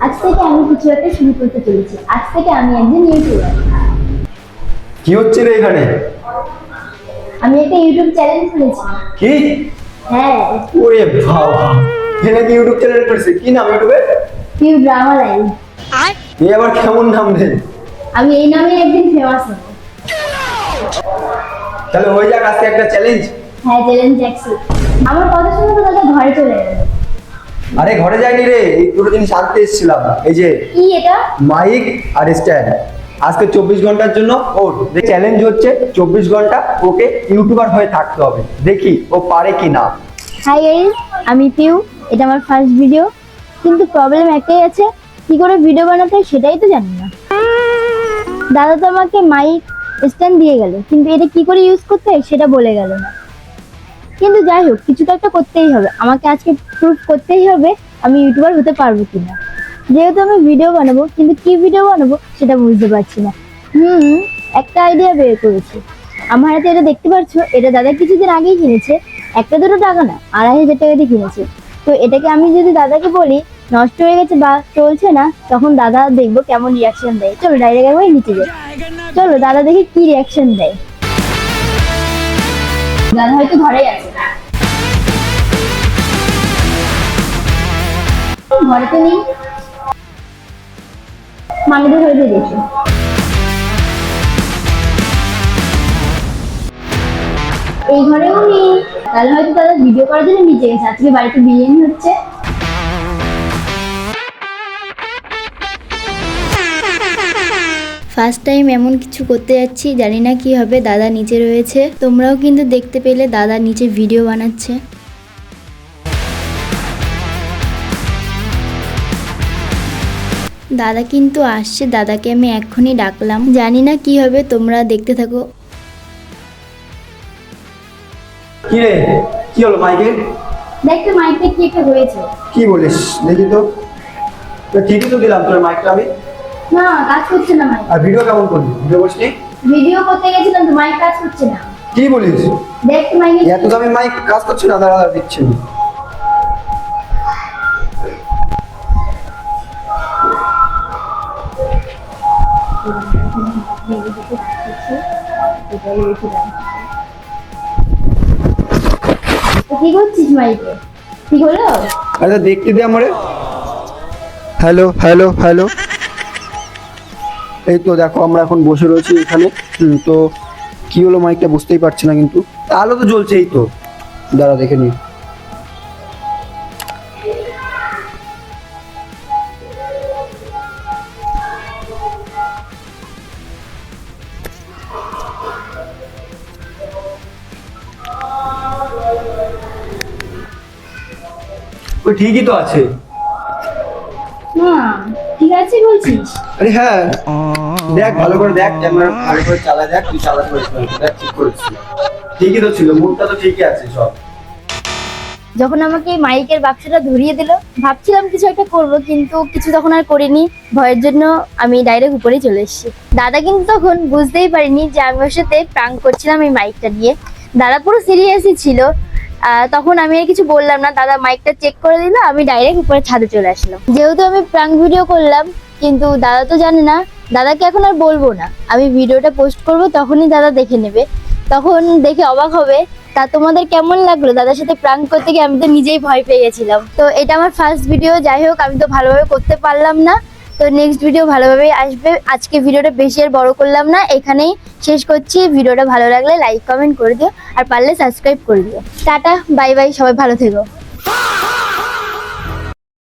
আজ থেকে আমি কিছু একটা শুরু করতে চলেছি। আজ থেকে আমি একজন ইউটিউবার। কি হচ্ছে রে এখানে? আমি একটা ইউটিউব চ্যানেল খুলেছি। কি? হ্যাঁ, ওরে বাবা, এ নাকি ইউটিউব চ্যানেল করেছে? কি নাম ইউটিউবে? Piu drama live. এ আবার কেমন নাম রে? আমি এই নামে একদিন ফেমাস হব। তাহলে হয়ে যাক আজকে একটা চ্যালেঞ্জ। হ্যাঁ, চ্যালেঞ্জ অ্যাকসেপ্ট। আমার কথা শুনে তো দাদা ঘরে চলে গেল। আরে ঘরে যাইনি রে, এই দুটো জিনিস আনতে এসেছিলাম। এই যে কি এটা? মাইক আর স্ট্যান্ড। আজকে 24 ঘন্টার জন্য ওর চ্যালেঞ্জ হচ্ছে 24 ঘন্টা ওকে ইউটিউবার হয়ে থাকতে হবে। দেখি ও পারে কি না। হাই গাইস, আমি পিউ। এটা আমার ফার্স্ট ভিডিও, কিন্তু প্রবলেম একটাই আছে, কি করে ভিডিও বানাতে হয় সেটাই তো জানি না। দাদা তো আমাকে মাইক স্ট্যান্ড দিয়ে গেল, কিন্তু এটা কি করে ইউজ করতে হয় সেটা বলে গেল না। কিন্তু যাই হোক, কিছু তো একটা করতেই হবে। আমাকে আজকে প্রুফ করতেই হবে আমি ইউটিউবার হতে পারবো কিনা। যেহেতু আমি ভিডিও বানাবো, কিন্তু কি ভিডিও বানাবো সেটা বুঝতে পারছি না। একটা আইডিয়া বের করেছি। আমার হাতে এটা দেখতে পাচ্ছ, এটা দাদা কিছুদিন আগেই কিনেছে। একটা দুটো টাকা না, 2500 টাকা দিয়ে কিনেছে। তো এটাকে আমি যদি দাদাকে বলি নষ্ট হয়ে গেছে বা চলছে না, তখন দাদা দেখবো কেমন রিয়াকশন দেয়। চলো ডাইরেক্ট একবার নিচে যাই। চলো দাদা দেখি কি রিয়াকশন দেয়। দাদা হয়তো ঘরেই আছে। ঘরে তো নেই, মামিদের হয়তো দেখি। এই ঘরেও নেই, তাহলে হয়তো দাদা ভিডিও করার জন্য নিচে গেছে। আজকে বাড়িতে বিরিয়ানি হচ্ছে। ফার্স্ট টাইম এমন কিছু করতে যাচ্ছি, জানি না কি হবে। দাদা নিচে রয়েছে, তোমরাও কিন্তু দেখতে পেলে দাদা নিচে ভিডিও বানাচ্ছে। দাদা কিন্তু আসছে, দাদাকে আমি এক্ষুনি ডাকলাম, জানি না কি হবে, তোমরা দেখতে থাকো। কি রে, কি হলো মাইকের? দেখতে মাইকটা কি একটা হয়েছে। কি বলিস দেখি তো। তো ঠিকই তো দিলাম তোর মাইকটা আমি। না, কাজ করছে না মাইক। আর ভিডিও কেমন করলি? ভিডিও করছিস? ভিডিও করতে গেছিলাম তো, মাইক কাজ করছে না। কি বলিস? দেখতে মাইক এত দামি মাইক কাজ করছে না? দাঁড়া দিচ্ছি আমি। কি করছিস মাইকে? ঠিক হলো? আরে দেখতে দে আমারে। হ্যালো হ্যালো হ্যালো, এই তো দেখো আমরা এখন বসে রয়েছি এখানে। তো কি হলো মাইকটা বুঝতেই পারছি না, কিন্তু আলো তো জ্বলছে। এই তো দাঁড়া দেখে নি। ওই ঠিকই তো আছে। না, ঠিক আছে বলছিস? আরে হ্যাঁ, দেখ ভালো করে দেখ, ক্যামেরা ভালো করে চালা, দেখ তুই চালাতে পারিস না, দেখ ঠিক করেছিস। ঠিকই তো ছিল, মুডটা তো ঠিকই আছে সব। যখন আমাকে মাইকের বাক্সটা ধরিয়ে দিল, ভাবছিলাম কিছু একটা করব, কিন্তু কিছু তখন আর করিনি। ভয়ের জন্য আমি ডাইরেক্ট উপরেই চলে এসেছি। দাদা কিন্তু তখন বুঝতেই পারিনি যে আমি ওর সাথে প্রাঙ্ক করছিলাম এই মাইকটা নিয়ে। দাদা পুরো সিরিয়াসই ছিল। তখন আমি আর কিছু বললাম না, দাদা মাইকটা চেক করে দিল, আমি ডাইরেক্ট উপরে ছাদে চলে আসলাম। যেহেতু আমি প্রাঙ্ক ভিডিও করলাম, কিন্তু দাদা তো জানে না। দাদাকে এখন আর বলবো না, আমি ভিডিওটা পোস্ট করব, তখনই দাদা দেখে নেবে, তখন দেখে অবাক হবে। তা তোমাদের কেমন লাগলো দাদার সাথে প্রাঙ্ক করতে গিয়ে? আমি তো নিজেই ভয় পেয়ে গেছিলাম। তো এটা আমার ফার্স্ট ভিডিও, যাই হোক আমি তো ভালোভাবে করতে পারলাম না। তো নেক্সট ভিডিও ভালোভাবেই আসবে। আজকে ভিডিওটা বেশি আর বড় করলাম না, এখানেই শেষ করছি। ভিডিওটা ভালো লাগলে লাইক কমেন্ট করে দিও, আর পারলে সাবস্ক্রাইব করে দিও। টাটা, বাই বাই, সবাই ভালো থেকো।